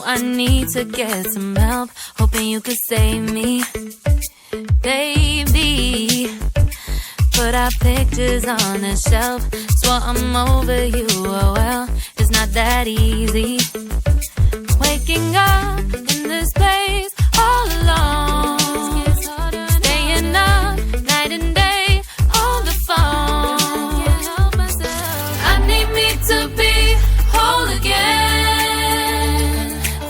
I need to get some help, hoping you could save me. Baby, put our pictures on the shelf, swore I'm over you, oh well, it's not that easy. Waking up in this place all alone, staying up night and day on the phone. I need me to be whole again.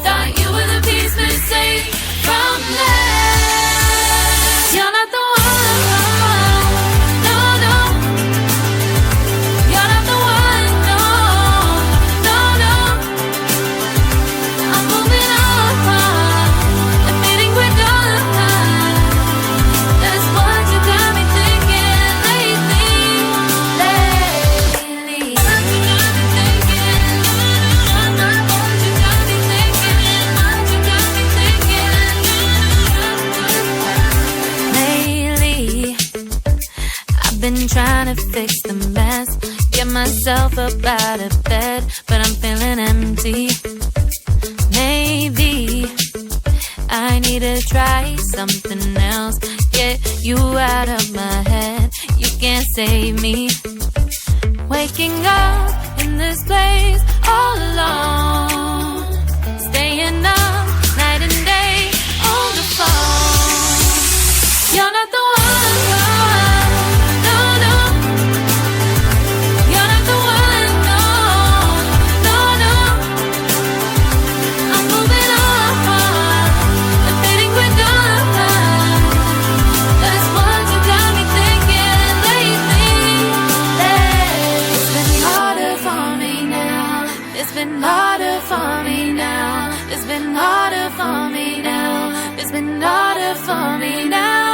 Thought you were the piece missing from that. You're not the one, no, no. You're not the one, no, no, no. I'm moving on, admitting we're done. That's what you got me thinking lately. What you got me thinking. What you got me thinking. What you got me thinking. Lately, I've been trying to fix the mess, get myself up out of bed, but I'm feeling empty. Maybe I need to try something else, get you out of my head, you can't save me. Waking up in this place all alone, staying up night and day on the phone. You're not the one, no, no. You're not the one, no, no, no. I'm moving on, admitting we're done. That's what you got me thinking lately. It's been harder for me now. It's been harder for me now. It's been harder for me now. It's been harder for me now.